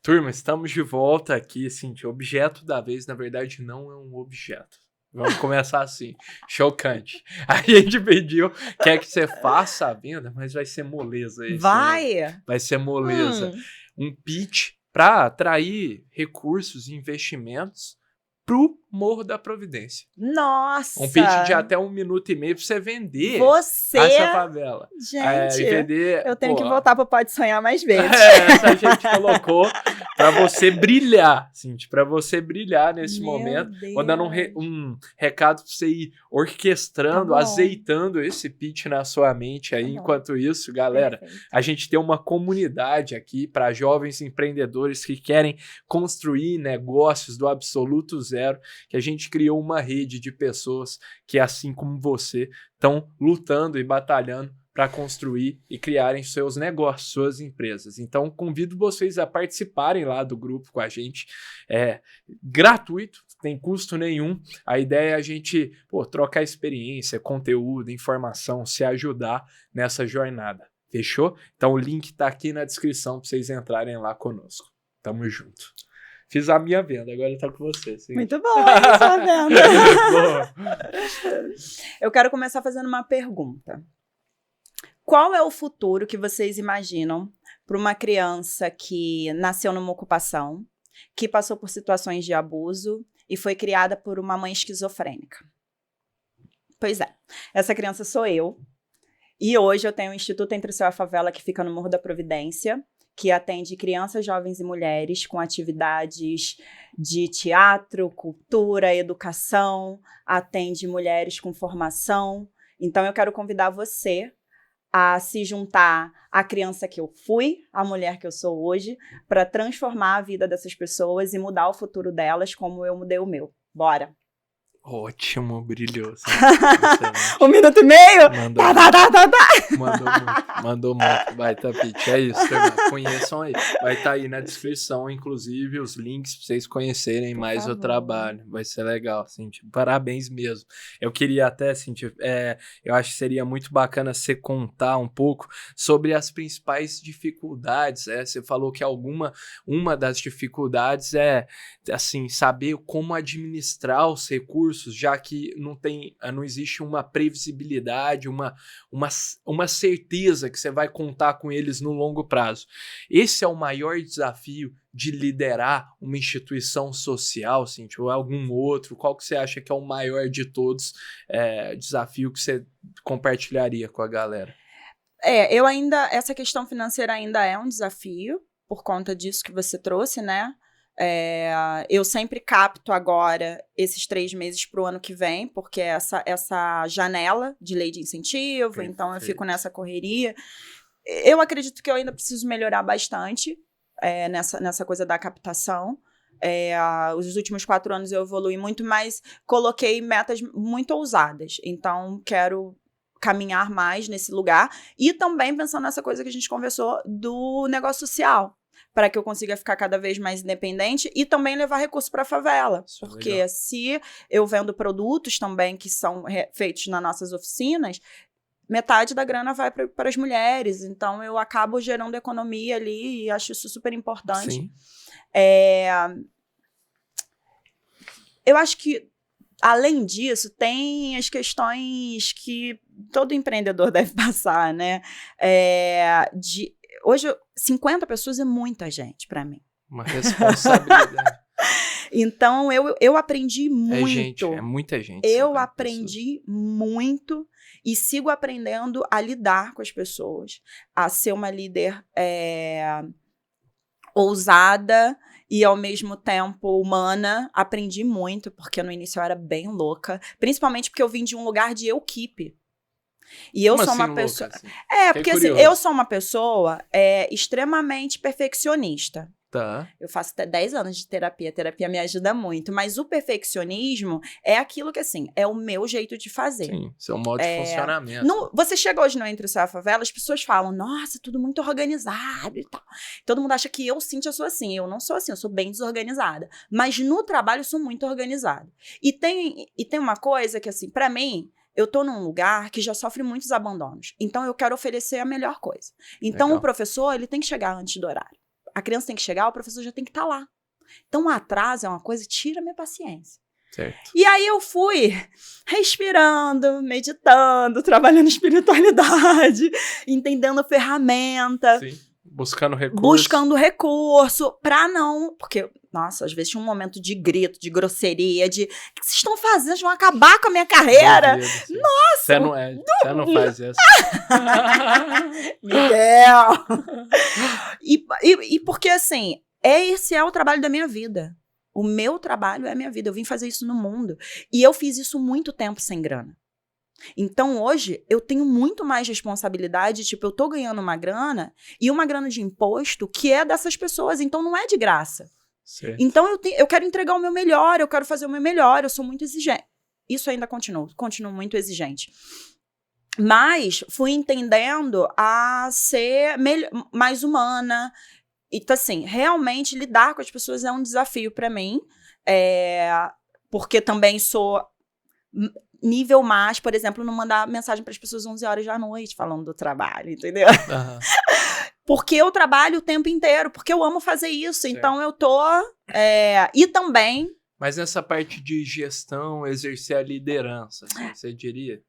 Turma, estamos de volta aqui, assim, o objeto da vez, na verdade, não é um objeto. Vamos começar assim, chocante. A gente pediu, quer que você faça a venda, mas vai ser moleza isso. Vai! Né? Vai ser moleza. Um pitch para atrair recursos e investimentos pro Morro da Providência. Nossa! Um pitch de até 1 minuto e meio pra você vender essa favela. Gente, vender, eu tenho que voltar pro Pode Sonhar mais vezes. Essa gente colocou pra você brilhar, Cíntia, pra você brilhar nesse momento. Deus. Vou dando um recado pra você ir orquestrando, azeitando esse pitch na sua mente aí. Enquanto isso, galera, a gente tem uma comunidade aqui para jovens empreendedores que querem construir negócios do absoluto zero, que a gente criou uma rede de pessoas que, assim como você, estão lutando e batalhando para construir e criarem seus negócios, suas empresas. Então, convido vocês a participarem lá do grupo com a gente. É gratuito, sem custo nenhum. A ideia é a gente trocar experiência, conteúdo, informação, se ajudar nessa jornada. Fechou? Então, o link está aqui na descrição para vocês entrarem lá conosco. Tamo junto. Fiz a minha venda, agora tá com você. Sim. Muito bom, a sua venda. Eu quero começar fazendo uma pergunta. Qual é o futuro que vocês imaginam para uma criança que nasceu numa ocupação, que passou por situações de abuso e foi criada por uma mãe esquizofrênica? Pois é, essa criança sou eu. E hoje eu tenho o Instituto Entre o Céu e a Favela, que fica no Morro da Providência, que atende crianças, jovens e mulheres com atividades de teatro, cultura, educação, atende mulheres com formação. Então, eu quero convidar você a se juntar à criança que eu fui, à mulher que eu sou hoje, para transformar a vida dessas pessoas e mudar o futuro delas como eu mudei o meu. Bora! Ótimo, brilhoso. 1 minuto e meio? Mandou muito. Vai, Tapete. É isso, turma. Conheçam aí. Vai estar aí na descrição, inclusive, os links para vocês conhecerem mais o trabalho. Vai ser legal, Cíntia. Parabéns mesmo. Eu queria até, Cíntia, eu acho que seria muito bacana você contar um pouco sobre as principais dificuldades. Você falou que uma das dificuldades é, assim, saber como administrar os recursos, já que não existe uma previsibilidade, uma certeza que você vai contar com eles no longo prazo. Esse é o maior desafio de liderar uma instituição social, Cíntia, ou algum outro? Qual que você acha que é o maior de todos, desafio que você compartilharia com a galera? Essa questão financeira ainda é um desafio, por conta disso que você trouxe, né? Eu sempre capto agora esses 3 meses para o ano que vem, porque é essa janela de lei de incentivo. Perfeito. Então eu fico nessa correria. Eu acredito que eu ainda preciso melhorar bastante nessa coisa da captação. Os últimos 4 anos eu evolui muito, mas coloquei metas muito ousadas. Então quero caminhar mais nesse lugar e também pensando nessa coisa que a gente conversou do negócio social, para que eu consiga ficar cada vez mais independente e também levar recurso para a favela. Isso, porque legal. Se eu vendo produtos também que são feitos nas nossas oficinas, metade da grana vai para as mulheres. Então, eu acabo gerando economia ali e acho isso super importante. Sim. Eu acho que, além disso, tem as questões que todo empreendedor deve passar, né? Hoje, 50 pessoas é muita gente para mim. Uma responsabilidade. Então, eu aprendi muito. É muita gente. Eu aprendi muito e sigo aprendendo a lidar com as pessoas, a ser uma líder ousada e, ao mesmo tempo, humana. Aprendi muito, porque no início eu era bem louca. Principalmente porque eu vim de um lugar de eu-keep. E eu Como sou assim, uma pessoa... louca, assim? Porque assim, curioso. eu sou uma pessoa extremamente perfeccionista. Tá. Eu faço até 10 anos de terapia. A terapia me ajuda muito. Mas o perfeccionismo é aquilo que, assim, é o meu jeito de fazer. Sim, seu modo de funcionamento. Você chega hoje no Entre o Céu e a Favela, as pessoas falam, nossa, tudo muito organizado e tal. Todo mundo acha que eu, Cíntia, sou assim. Eu não sou assim, eu sou bem desorganizada. Mas no trabalho eu sou muito organizada. E tem uma coisa que, assim, pra mim, eu tô num lugar que já sofre muitos abandonos. Então eu quero oferecer a melhor coisa. Então Legal. o professor, ele tem que chegar antes do horário. A criança tem que chegar, o professor já tem que estar lá. Então o atraso é uma coisa que tira a minha paciência. Certo. E aí eu fui respirando, meditando, trabalhando espiritualidade, entendendo ferramenta. Sim. Buscando recurso pra não... Porque, nossa, às vezes tinha um momento de grito, de grosseria, de... O que vocês estão fazendo? Vocês vão acabar com a minha carreira? Nossa! Você não faz isso. Miguel! E porque, assim, esse é o trabalho da minha vida. O meu trabalho é a minha vida. Eu vim fazer isso no mundo. E eu fiz isso muito tempo sem grana. Então, hoje, eu tenho muito mais responsabilidade. Tipo, eu tô ganhando uma grana e uma grana de imposto que é dessas pessoas. Então, não é de graça. Certo. Então, eu quero entregar o meu melhor, eu quero fazer o meu melhor, eu sou muito exigente. Isso ainda continuo muito exigente. Mas fui entendendo a ser mais humana. E, assim, realmente lidar com as pessoas é um desafio para mim. Porque também sou nível mais, por exemplo, não mandar mensagem para as pessoas 11 horas da noite falando do trabalho, entendeu? Uhum. Porque eu trabalho o tempo inteiro, porque eu amo fazer isso. Certo. Então eu tô... e também... Mas nessa parte de gestão, exercer a liderança, assim, você diria?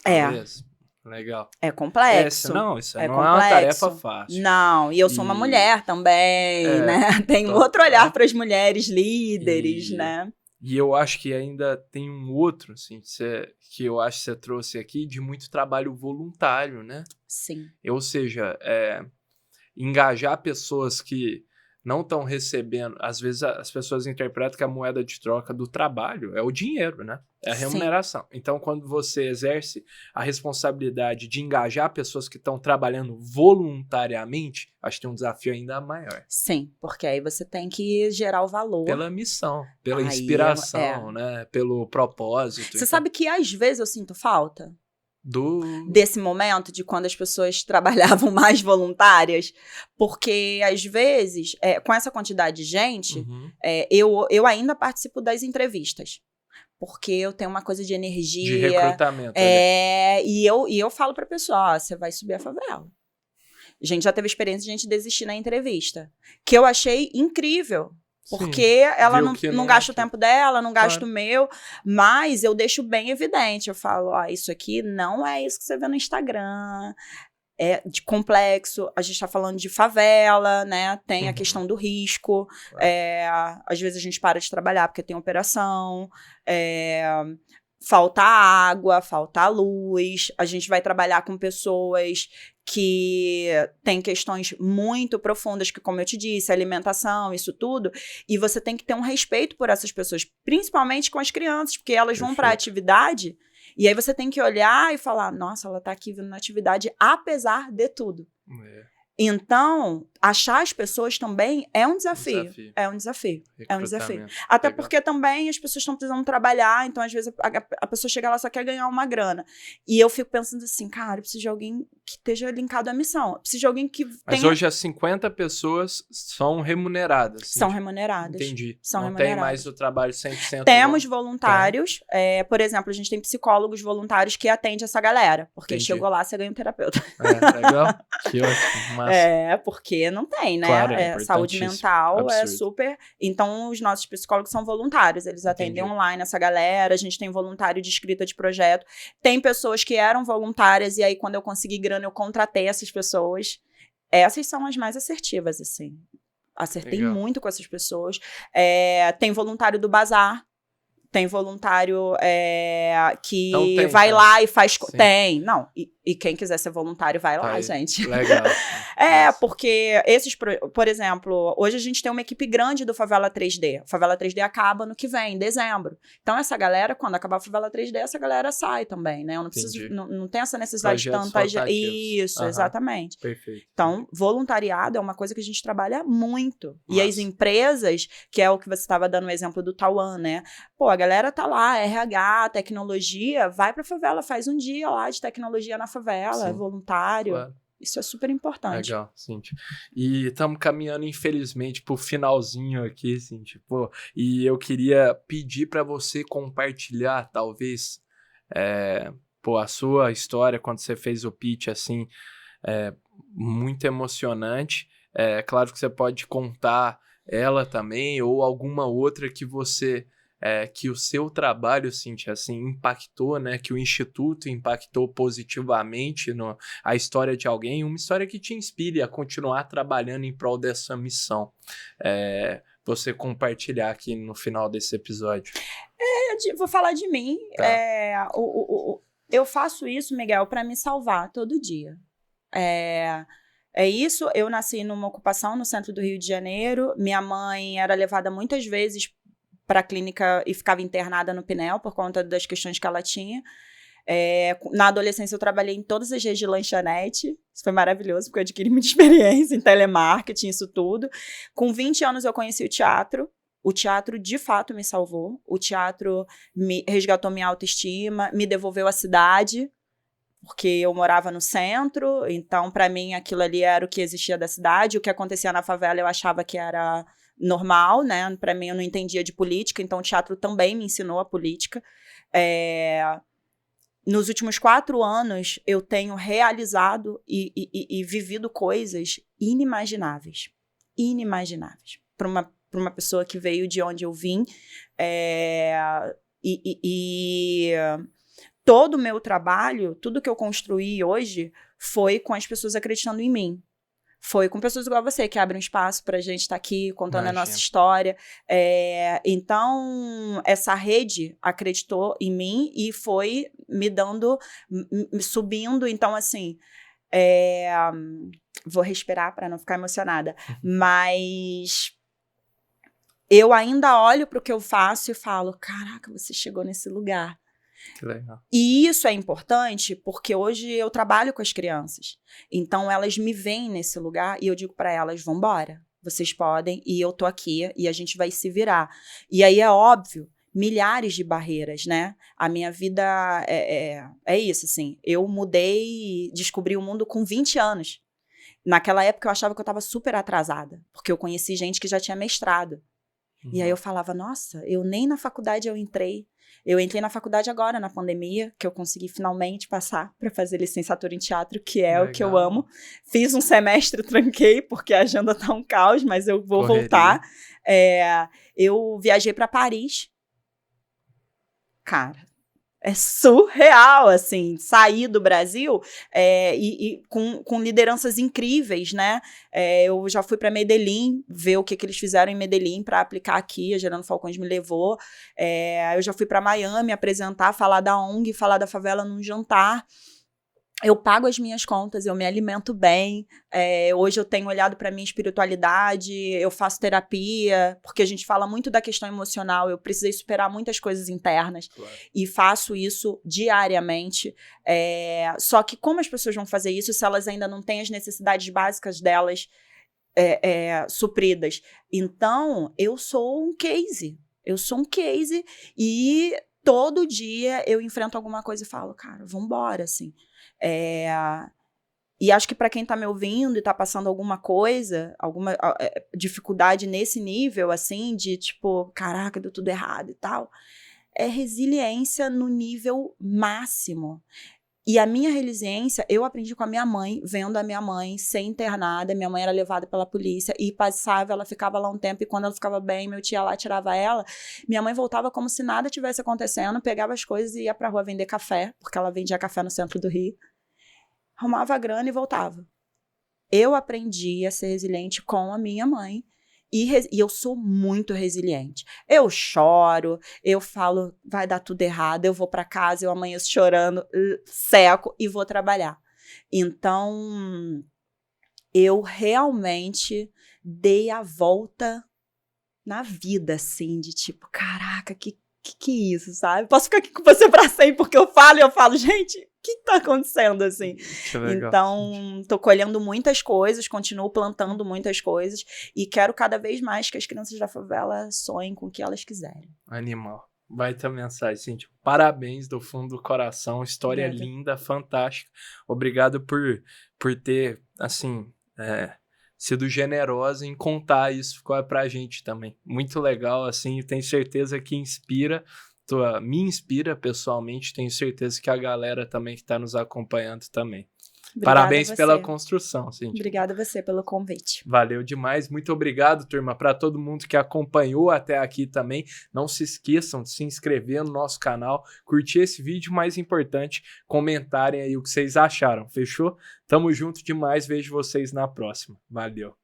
Talvez. Legal. É complexo. Isso não é uma tarefa fácil. Não, e eu sou uma mulher também, né? Tem outro olhar para as mulheres líderes, né? E eu acho que ainda tem um outro, assim, que eu acho que você trouxe aqui, de muito trabalho voluntário, né? Sim. Ou seja, engajar pessoas que não estão recebendo. Às vezes as pessoas interpretam que a moeda de troca do trabalho é o dinheiro, né? É a remuneração. Sim. Então, quando você exerce a responsabilidade de engajar pessoas que estão trabalhando voluntariamente, acho que tem um desafio ainda maior. Sim, porque aí você tem que gerar o valor. Pela missão, pela inspiração, né? Pelo propósito. Você sabe que às vezes eu sinto falta? do... Desse momento de quando as pessoas trabalhavam mais voluntárias, porque às vezes, com essa quantidade de gente, eu ainda participo das entrevistas. Porque eu tenho uma coisa de energia. De recrutamento. E eu falo pra pessoa, você vai subir a favela. A gente já teve experiência de gente desistir na entrevista. Que eu achei incrível. Porque ela não gasta o tempo dela, não gasta o meu, mas eu deixo bem evidente. Eu falo, isso aqui não é isso que você vê no Instagram. É de complexo, a gente tá falando de favela, né? Tem a questão do risco. Às vezes a gente para de trabalhar porque tem operação. Falta água, falta luz. A gente vai trabalhar com pessoas que têm questões muito profundas, que, como eu te disse, alimentação, isso tudo. E você tem que ter um respeito por essas pessoas, principalmente com as crianças, porque elas vão para a atividade. E aí você tem que olhar e falar, nossa, ela tá aqui vindo na atividade apesar de tudo. Então, achar as pessoas também é um desafio. É um desafio. Até porque também as pessoas estão precisando trabalhar, então às vezes a pessoa chega lá e só quer ganhar uma grana. E eu fico pensando assim, cara, eu preciso de alguém que esteja linkado à missão. Eu preciso de alguém que Mas hoje as 50 pessoas são remuneradas. São remuneradas. Entendi. São Não remuneradas. Tem mais o trabalho 100%. Temos voluntários. Por exemplo, a gente tem psicólogos voluntários que atendem essa galera. Porque chegou lá, você ganha um terapeuta. Legal. Que ótimo. Porque não tem, né? Claro, saúde mental é super... Então, os nossos psicólogos são voluntários. Eles atendem online essa galera. A gente tem voluntário de escrita de projeto. Tem pessoas que eram voluntárias e aí, quando eu consegui grana, eu contratei essas pessoas. Essas são as mais assertivas, assim. Acertei muito com essas pessoas. Tem voluntário do bazar. Tem voluntário que então vai lá e faz... Sim. Tem, não. E quem quiser ser voluntário, vai lá, gente. Legal. Porque por exemplo, hoje a gente tem uma equipe grande do Favela 3D. O Favela 3D acaba no que vem, em dezembro. Então, essa galera, quando acabar o Favela 3D, essa galera sai também, né? Eu não preciso, não tem essa necessidade de tanta gente. Isso, exatamente. Perfeito. Então, voluntariado é uma coisa que a gente trabalha muito. E as empresas, que é o que você estava dando o exemplo do Tauan, né? Pô, a galera tá lá, RH, tecnologia, vai pra favela, faz um dia lá de tecnologia na favela, é voluntário. Claro. Isso é super importante. Legal, Cíntia. E estamos caminhando, infelizmente, pro finalzinho aqui, Cíntia. Pô, e eu queria pedir para você compartilhar, talvez, a sua história quando você fez o pitch, assim, muito emocionante. Claro que você pode contar ela também, ou alguma outra que você... que o seu trabalho, Cíntia, assim, impactou, né? Que o Instituto impactou positivamente a história de alguém, uma história que te inspire a continuar trabalhando em prol dessa missão. Você compartilhar aqui no final desse episódio. Vou falar de mim. Tá. Eu faço isso, Miguel, para me salvar todo dia. É isso, eu nasci numa ocupação no centro do Rio de Janeiro. Minha mãe era levada muitas vezes para a clínica e ficava internada no Pinel por conta das questões que ela tinha. Na adolescência eu trabalhei em todas as redes de lanchonete. Isso foi maravilhoso, porque eu adquiri muita experiência em telemarketing, isso tudo. Com 20 anos eu conheci o teatro. O teatro, de fato, me salvou. O teatro me resgatou minha autoestima, me devolveu a cidade, porque eu morava no centro. Então, para mim, aquilo ali era o que existia da cidade. O que acontecia na favela eu achava que era... normal, né? Para mim, eu não entendia de política, então o teatro também me ensinou a política. Nos últimos 4 anos, eu tenho realizado e vivido coisas inimagináveis. Inimagináveis. Para uma pessoa que veio de onde eu vim. Todo o meu trabalho, tudo que eu construí hoje, foi com as pessoas acreditando em mim. Foi com pessoas igual a você, que abrem um espaço para a gente estar aqui contando a nossa história. Então, essa rede acreditou em mim e foi me dando, me subindo. Então, assim, vou respirar para não ficar emocionada. Mas eu ainda olho para o que eu faço e falo, caraca, você chegou nesse lugar. Que legal. E isso é importante porque hoje eu trabalho com as crianças. Então, elas me veem nesse lugar e eu digo para elas, vambora, vocês podem e eu tô aqui e a gente vai se virar. E aí é óbvio, milhares de barreiras, né? A minha vida é isso, assim. Eu mudei, descobri o mundo com 20 anos. Naquela época eu achava que eu estava super atrasada, porque eu conheci gente que já tinha mestrado. E aí eu falava, nossa, eu nem na faculdade eu entrei. Eu entrei na faculdade agora, na pandemia, que eu consegui finalmente passar para fazer licenciatura em teatro, que é o que eu amo. Fiz um semestre, tranquei, porque a agenda tá um caos, mas eu vou voltar. Eu viajei para Paris. Cara, é surreal, assim, sair do Brasil e com lideranças incríveis, né? Eu já fui para Medellín, ver o que eles fizeram em Medellín para aplicar aqui, a Gerando Falcões me levou. Eu já fui para Miami apresentar, falar da ONG, falar da favela num jantar. Eu pago as minhas contas, eu me alimento bem. Hoje eu tenho olhado para minha espiritualidade, eu faço terapia, porque a gente fala muito da questão emocional. Eu precisei superar muitas coisas internas, claro. E faço isso diariamente. Só que como as pessoas vão fazer isso se elas ainda não têm as necessidades básicas delas supridas? Então, eu sou um case. E todo dia eu enfrento alguma coisa e falo, cara, vambora, assim. E acho que para quem tá me ouvindo e tá passando alguma coisa, alguma dificuldade nesse nível, assim, de tipo, caraca, deu tudo errado e tal, é resiliência no nível máximo. E a minha resiliência, eu aprendi com a minha mãe, vendo a minha mãe ser internada. Minha mãe era levada pela polícia e passava, ela ficava lá um tempo e quando ela ficava bem, meu tio ia lá, tirava ela. Minha mãe voltava como se nada tivesse acontecendo, pegava as coisas e ia pra rua vender café, porque ela vendia café no centro do Rio. Arrumava a grana e voltava. Eu aprendi a ser resiliente com a minha mãe E eu sou muito resiliente. Eu choro, eu falo, vai dar tudo errado, eu vou para casa, eu amanheço chorando, seco e vou trabalhar. Então, eu realmente dei a volta na vida, assim, de tipo, caraca, que isso, sabe? Posso ficar aqui com você pra sempre, porque eu falo, gente, o que tá acontecendo, assim? Então, tô colhendo muitas coisas, continuo plantando muitas coisas e quero cada vez mais que as crianças da favela sonhem com o que elas quiserem. Animal. Baita mensagem, Cíntia. Parabéns do fundo do coração, história linda, fantástica. Obrigado por ter, assim, sido generosa em contar isso pra gente também. Muito legal, assim, tenho certeza que me inspira pessoalmente, tenho certeza que a galera também que está nos acompanhando também. Obrigada. Parabéns pela construção, Cíntia. Obrigada a você pelo convite. Valeu demais, muito obrigado, turma, para todo mundo que acompanhou até aqui também. Não se esqueçam de se inscrever no nosso canal, curtir esse vídeo, mais importante, comentarem aí o que vocês acharam, fechou? Tamo junto demais, vejo vocês na próxima. Valeu.